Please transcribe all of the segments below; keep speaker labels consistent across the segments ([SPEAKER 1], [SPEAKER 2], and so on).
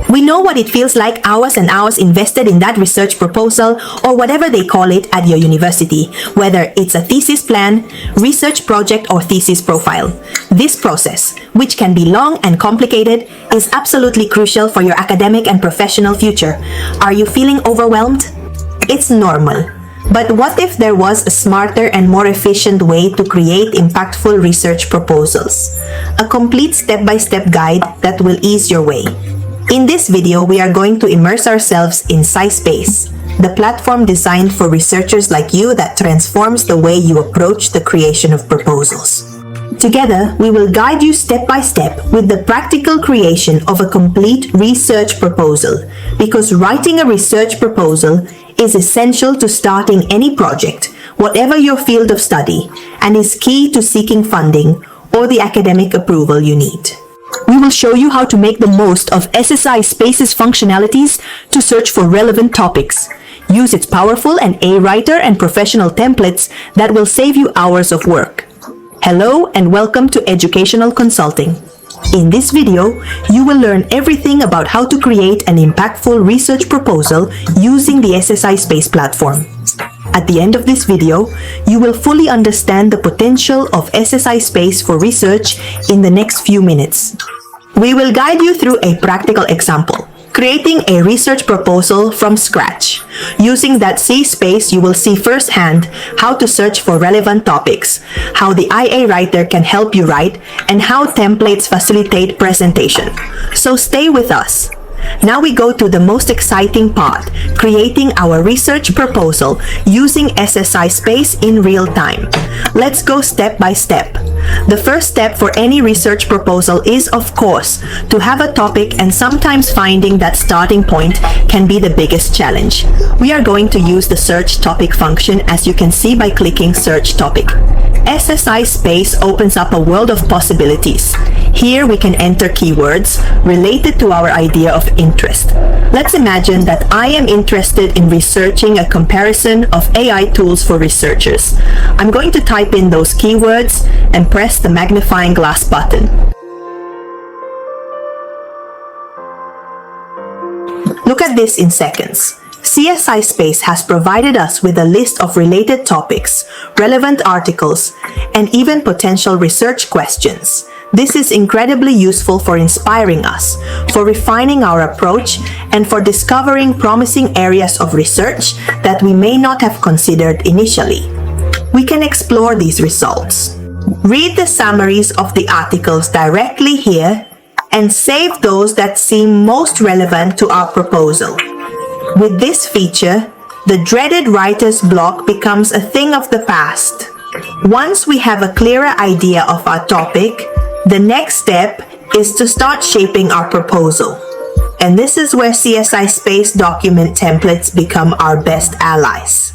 [SPEAKER 1] We know what it feels like, hours and hours invested in that research proposal or whatever they call it at your university, whether it's a thesis plan, research project, or thesis profile. This process, which can be long and complicated, is absolutely crucial for your academic and professional future. Are you feeling overwhelmed? It's normal. But what if there was a smarter and more efficient way to create impactful research proposals? A complete step-by-step guide that will ease your way. In this video, we are going to immerse ourselves in SciSpace, the platform designed for researchers like you that transforms the way you approach the creation of proposals. Together, we will guide you step by step with the practical creation of a complete research proposal, because writing a research proposal is essential to starting any project, whatever your field of study, and is key to seeking funding or the academic approval you need. We will show you how to make the most of SciSpace's functionalities to search for relevant topics. Use its powerful and A-writer and professional templates that will save you hours of work. Hello and welcome to Educational Consulting. In this video, you will learn everything about how to create an impactful research proposal using the SciSpace platform. At the end of this video, you will fully understand the potential of SciSpace for research in the next few minutes. We will guide you through a practical example, creating a research proposal from scratch. Using that SciSpace, you will see firsthand how to search for relevant topics, how the IA writer can help you write, and how templates facilitate presentation. So stay with us. Now we go to the most exciting part, creating our research proposal using SciSpace in real time. Let's go step by step. The first step for any research proposal is, of course, to have a topic, and sometimes finding that starting point can be the biggest challenge. We are going to use the search topic function, as you can see by clicking search topic. SciSpace opens up a world of possibilities. Here we can enter keywords related to our idea of interest. Let's imagine that I am interested in researching a comparison of AI tools for researchers. I'm going to type in those keywords and press the magnifying glass button. Look at this in seconds. SciSpace has provided us with a list of related topics, relevant articles, and even potential research questions. This is incredibly useful for inspiring us, for refining our approach, and for discovering promising areas of research that we may not have considered initially. We can explore these results. Read the summaries of the articles directly here and save those that seem most relevant to our proposal. With this feature, the dreaded writer's block becomes a thing of the past. Once we have a clearer idea of our topic, the next step is to start shaping our proposal. And this is where SciSpace document templates become our best allies.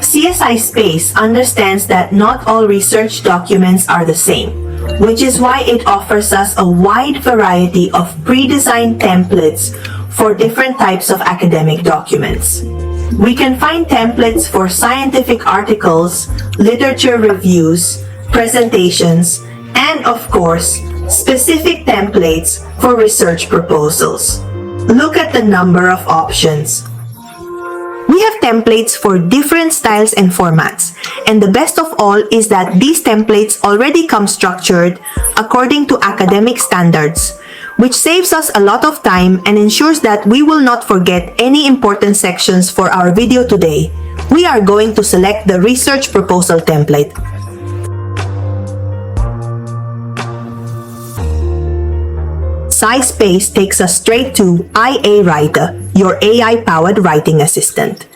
[SPEAKER 1] SciSpace understands that not all research documents are the same, which is why it offers us a wide variety of pre-designed templates for different types of academic documents. We can find templates for scientific articles, literature reviews, presentations, and of course, specific templates for research proposals. Look at the number of options. We have templates for different styles and formats, and the best of all is that these templates already come structured according to academic standards, which saves us a lot of time and ensures that we will not forget any important sections for our video today. We are going to select the research proposal template. SciSpace takes us straight to IA Writer, your AI-powered writing assistant.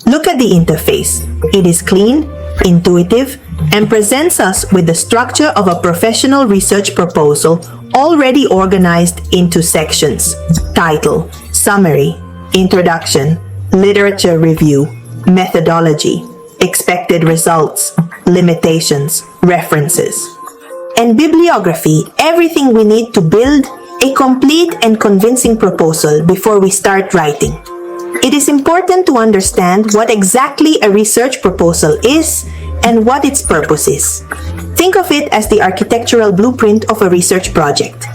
[SPEAKER 1] Look at the interface. It is clean, intuitive, and presents us with the structure of a professional research proposal already organized into sections: title, summary, introduction, literature review, methodology, expected results, limitations, references, and bibliography, everything we need to build a complete and convincing proposal before we start writing. It is important to understand what exactly a research proposal is and what its purpose is. Think of it as the architectural blueprint of a research project.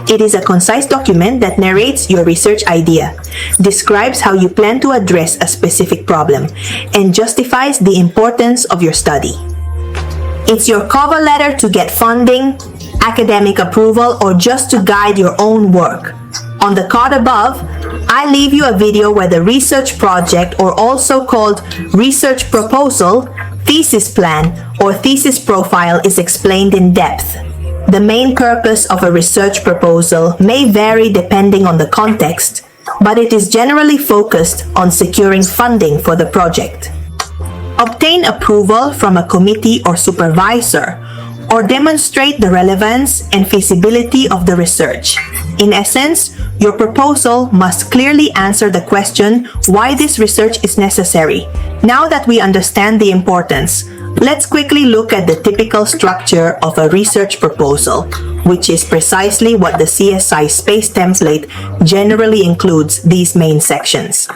[SPEAKER 1] It is a concise document that narrates your research idea, describes how you plan to address a specific problem, and justifies the importance of your study. It's your cover letter to get funding, academic approval, or just to guide your own work. On the card above, I leave you a video where the research project, or also called research proposal, thesis plan, or thesis profile, is explained in depth. The main purpose of a research proposal may vary depending on the context, but it is generally focused on securing funding for the project. Obtain approval from a committee or supervisor, or demonstrate the relevance and feasibility of the research. In essence, your proposal must clearly answer the question why this research is necessary. Now that we understand the importance, let's quickly look at the typical structure of a research proposal, which is precisely what the SciSpace template generally includes. These main sections.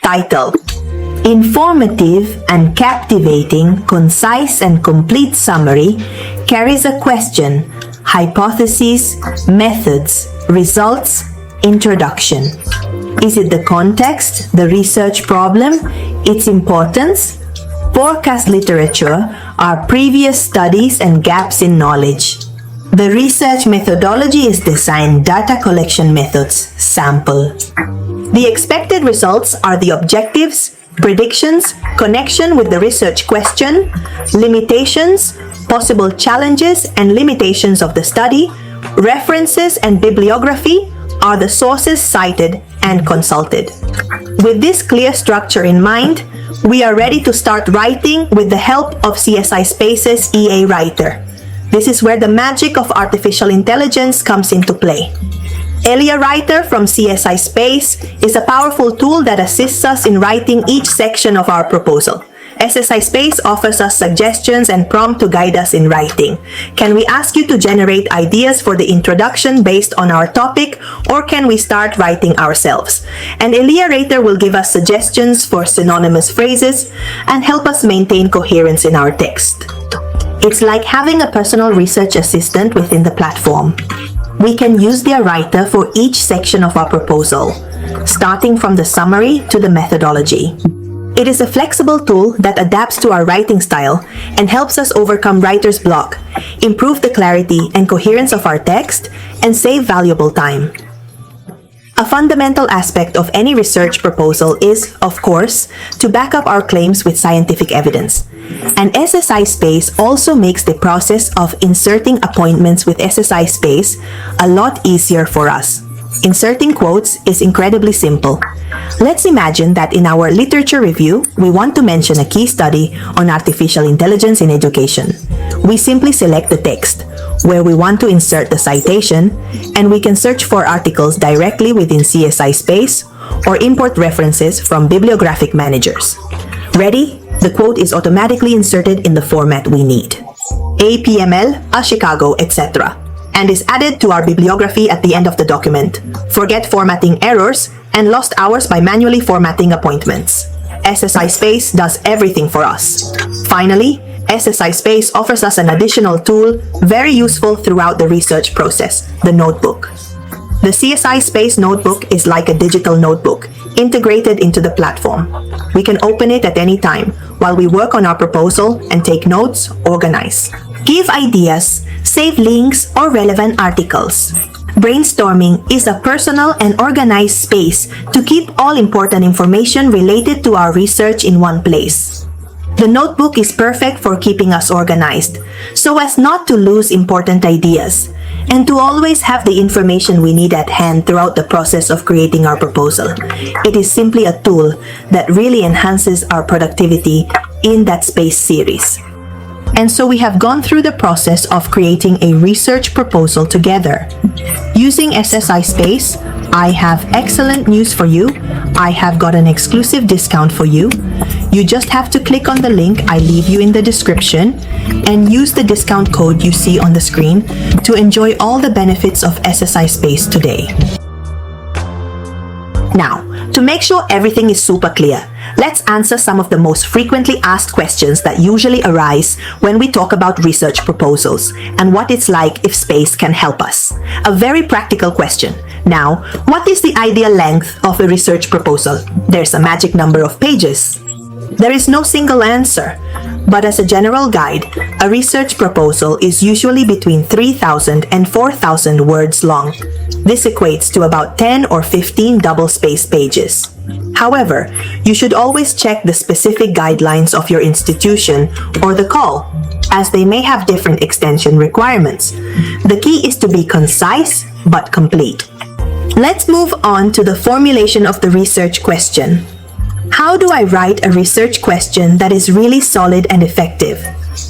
[SPEAKER 1] Title: Informative and captivating, concise and complete summary carries a question, hypotheses, methods, results, introduction. Is it the context, the research problem, its importance? Forecast literature are previous studies and gaps in knowledge. The research methodology is designed data collection methods, sample. The expected results are the objectives, predictions, connection with the research question, limitations, possible challenges and limitations of the study, references and bibliography are the sources cited and consulted. With this clear structure in mind, we are ready to start writing with the help of SciSpace's EA Writer. This is where the magic of artificial intelligence comes into play. EA Writer from SciSpace is a powerful tool that assists us in writing each section of our proposal. SciSpace offers us suggestions and prompts to guide us in writing. Can we ask you to generate ideas for the introduction based on our topic, or can we start writing ourselves? And EA Writer will give us suggestions for synonymous phrases and help us maintain coherence in our text. It's like having a personal research assistant within the platform. We can use their writer for each section of our proposal, starting from the summary to the methodology. It is a flexible tool that adapts to our writing style and helps us overcome writer's block, improve the clarity and coherence of our text, and save valuable time. A fundamental aspect of any research proposal is, of course, to back up our claims with scientific evidence. And SciSpace also makes the process of inserting appointments with SciSpace a lot easier for us. Inserting quotes is incredibly simple. Let's imagine that in our literature review, we want to mention a key study on artificial intelligence in education. We simply select the text, where we want to insert the citation, and we can search for articles directly within SciSpace or import references from Bibliographic managers. Ready? The quote is automatically inserted in the format we need. APML, a Chicago, etc. and is added to our bibliography at the end of the document. Forget formatting errors and lost hours by manually formatting appointments. SciSpace does everything for us. Finally, SciSpace offers us an additional tool very useful throughout the research process, the notebook. The SciSpace notebook is like a digital notebook, integrated into the platform. We can open it at any time while we work on our proposal and take notes, organize. Give ideas, save links or relevant articles. Brainstorming is a personal and organized space to keep all important information related to our research in one place. The notebook is perfect for keeping us organized, so as not to lose important ideas, and to always have the information we need at hand throughout the process of creating our proposal. It is simply a tool that really enhances our productivity in that space series. And so we have gone through the process of creating a research proposal together. Using SciSpace, I have excellent news for you. I have got an exclusive discount for you. You just have to click on the link I leave you in the description and use the discount code you see on the screen to enjoy all the benefits of SciSpace today. Now, to make sure everything is super clear, let's answer some of the most frequently asked questions that usually arise when we talk about research proposals and what it's like if space can help us. A very practical question. Now, what is the ideal length of a research proposal? There's a magic number of pages. There is no single answer, but as a general guide, a research proposal is usually between 3,000 and 4,000 words long. This equates to about 10 or 15 double-spaced pages. However, you should always check the specific guidelines of your institution or the call, as they may have different extension requirements. The key is to be concise but complete. Let's move on to the formulation of the research question. How do I write a research question that is really solid and effective?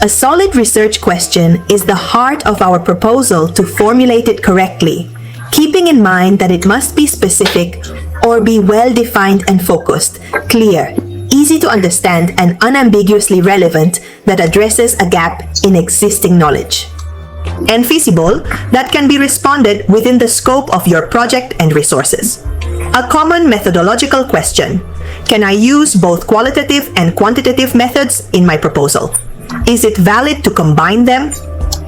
[SPEAKER 1] A solid research question is the heart of our proposal to formulate it correctly, keeping in mind that it must be specific or be well-defined and focused, clear, easy to understand, and unambiguously relevant that addresses a gap in existing knowledge. And feasible, that can be responded within the scope of your project and resources. A common methodological question: can I use both qualitative and quantitative methods in my proposal? Is it valid to combine them?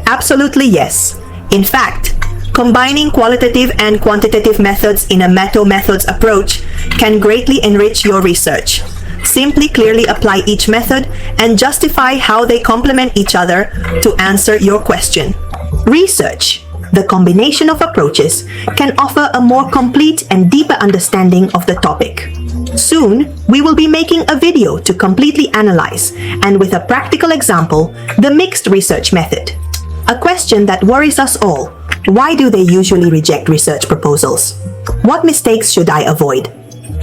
[SPEAKER 1] Absolutely yes. In fact, combining qualitative and quantitative methods in a meta-methods approach can greatly enrich your research. Simply clearly apply each method and justify how they complement each other to answer your question. Research, the combination of approaches, can offer a more complete and deeper understanding of the topic. Soon, we will be making a video to completely analyze, and with a practical example, the mixed research method. A question that worries us all: why do they usually reject research proposals? What mistakes should I avoid?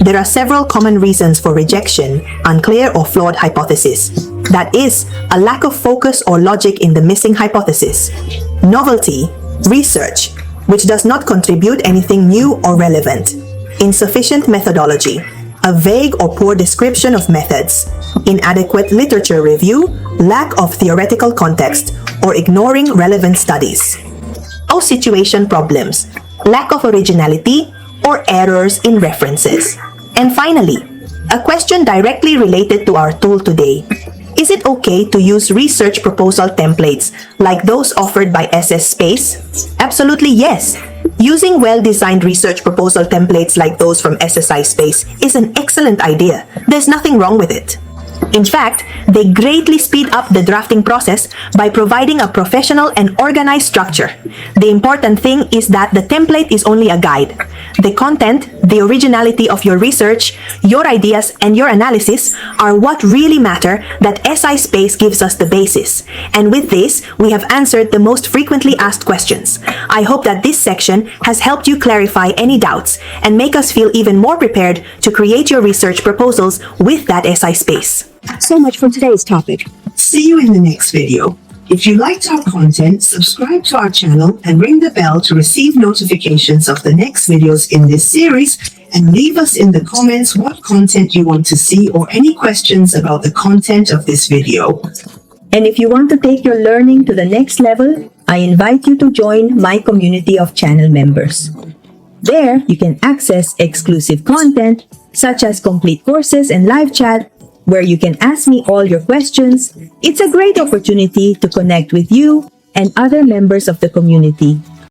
[SPEAKER 1] There are several common reasons for rejection: unclear or flawed hypothesis. That is, a lack of focus or logic in the missing hypothesis. Novelty, research, which does not contribute anything new or relevant. Insufficient methodology, a vague or poor description of methods. Inadequate literature review, lack of theoretical context, or ignoring relevant studies. Or situation problems, lack of originality, or errors in references. And finally, a question directly related to our tool today. Is it okay to use research proposal templates like those offered by SciSpace? Absolutely yes. Using well-designed research proposal templates like those from SciSpace is an excellent idea. There's nothing wrong with it. In fact, they greatly speed up the drafting process by providing a professional and organized structure. The important thing is that the template is only a guide. The content, the originality of your research, your ideas, and your analysis are what really matter. That SciSpace gives us the basis. And with this, we have answered the most frequently asked questions. I hope that this section has helped you clarify any doubts and make us feel even more prepared to create your research proposals with that SciSpace.
[SPEAKER 2] So much for today's topic.
[SPEAKER 3] See you in the next video. If you liked our content, subscribe to our channel and ring the bell to receive notifications of the next videos in this series, and leave us in the comments what content you want to see or any questions about the content of this video.
[SPEAKER 2] And if you want to take your learning to the next level, I invite you to join my community of channel members. There, you can access exclusive content such as complete courses and live chat, where you can ask me all your questions. It's a great opportunity to connect with you and other members of the community.